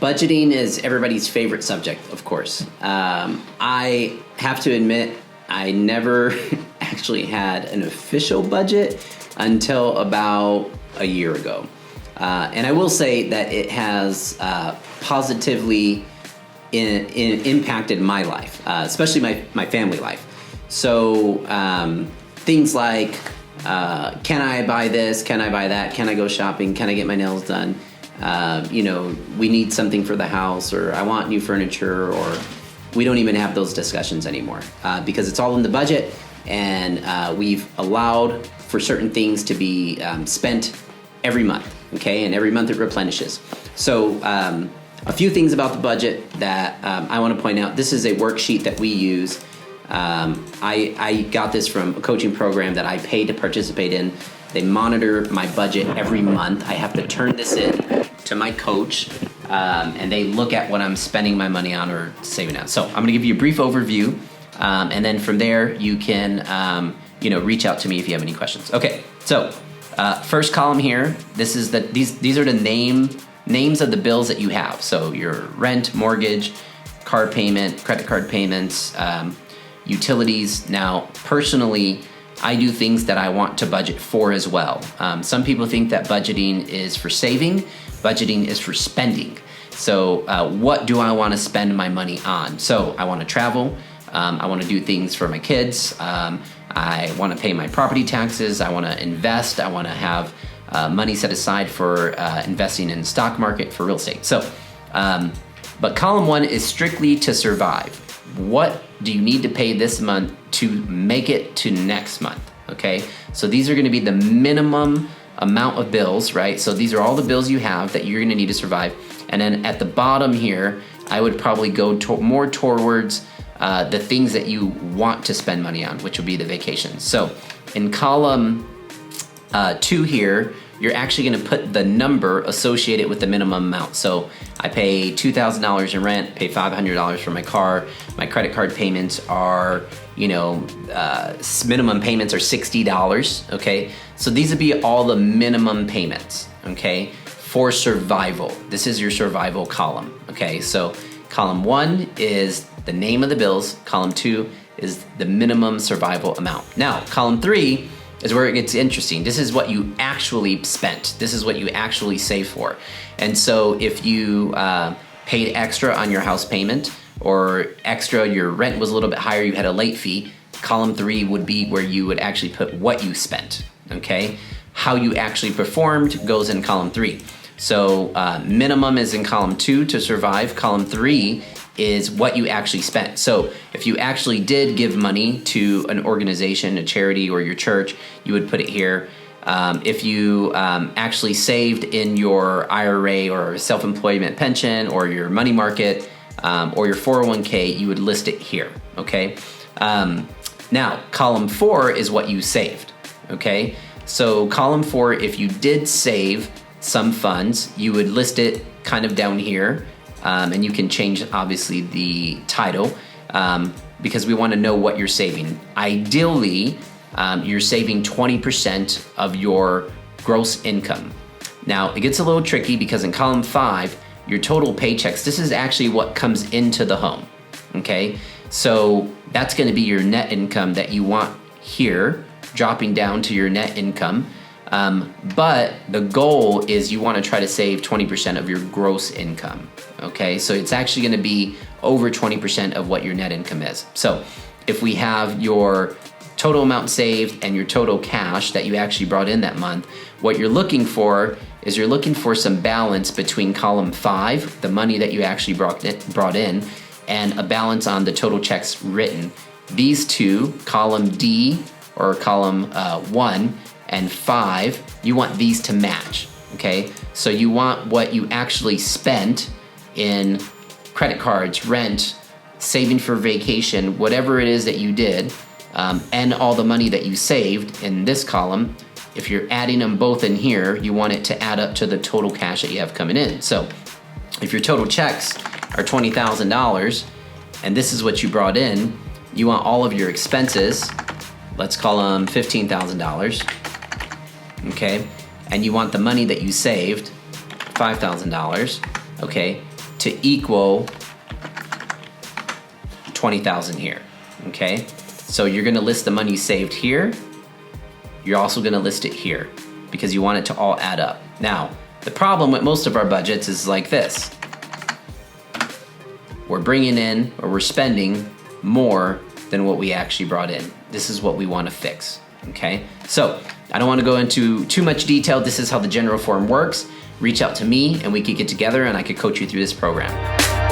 Budgeting is everybody's favorite subject, of course. I have to admit, I never actually had an official budget until about a year ago. And I will say that it has positively impacted my life, especially my family life. So things like, can I buy this? Can I buy that? Can I go shopping? Can I get my nails done? We need something for the house, or I want new furniture, or we don't even have those discussions anymore because it's all in the budget, and we've allowed for certain things to be spent every month, okay? And every month it replenishes. So a few things about the budget that I want to point out. This is a worksheet that we use. I got this from a coaching program that I paid to participate in. They monitor my budget every month. I have to turn this in to my coach, and they look at what I'm spending my money on or saving on. So I'm going to give you a brief overview, and then from there you can reach out to me if you have any questions. Okay, so first column here. This is these are the names of the bills that you have. So your rent, mortgage, car payment, credit card payments, utilities. Now, personally, I do things that I want to budget for as well. Some people think that budgeting is for saving. Budgeting is for spending. So what do I want to spend my money on? So I want to travel. I want to do things for my kids. I want to pay my property taxes. I want to invest. I want to have money set aside for investing in the stock market, for real estate. So, but column one is strictly to survive. What do you need to pay this month to make it to next month? Okay, so these are going to be the minimum amount of bills, right? So these are all the bills you have that you're going to need to survive. And then at the bottom here, I would probably go more towards the things that you want to spend money on, which would be the vacations. So in column 2 here, you're actually going to put the number associated with the minimum amount. So I pay $2,000 in rent, pay $500 for my car. My credit card payments are, minimum payments are $60, okay? So these would be all the minimum payments, okay, for survival. This is your survival column, okay? So column 1 is the name of the bills. Column 2 is the minimum survival amount. Now, column 3 is where it gets interesting. This is what you actually spent. This is what you actually saved for. And so if you paid extra on your house payment, or extra, your rent was a little bit higher, you had a late fee, column 3 would be where you would actually put what you spent, okay? How you actually performed goes in column 3. So minimum is in column 2 to survive. Column 3 is what you actually spent. So if you actually did give money to an organization, a charity, or your church, you would put it here. If you actually saved in your IRA or self-employment pension or your money market or your 401k, you would list it here, okay? Now, column 4 is what you saved, okay? So column 4, if you did save some funds, you would list it kind of down here. And you can change, obviously, the title because we want to know what you're saving. Ideally, you're saving 20% of your gross income. Now, it gets a little tricky because in column 5, your total paychecks, this is actually what comes into the home, okay? So that's going to be your net income that you want here, dropping down to your net income. But the goal is you want to try to save 20% of your gross income, okay? So it's actually going to be over 20% of what your net income is. So if we have your total amount saved and your total cash that you actually brought in that month, what you're looking for is you're looking for some balance between column 5, the money that you actually brought in, and a balance on the total checks written. These two, column D or column 1, and 5, you want these to match, okay? So you want what you actually spent in credit cards, rent, saving for vacation, whatever it is that you did, and all the money that you saved in this column. If you're adding them both in here, you want it to add up to the total cash that you have coming in. So if your total checks are $20,000 and this is what you brought in, you want all of your expenses, let's call them $15,000. Okay, and you want the money that you saved, $5,000, okay, to equal 20,000 here, okay? So you're gonna list the money saved here. You're also gonna list it here because you want it to all add up. Now, the problem with most of our budgets is like this. We're bringing in, or we're spending more than what we actually brought in. This is what we wanna fix, okay? So, I don't wanna go into too much detail. This is how the general form works. Reach out to me and we could get together and I could coach you through this program.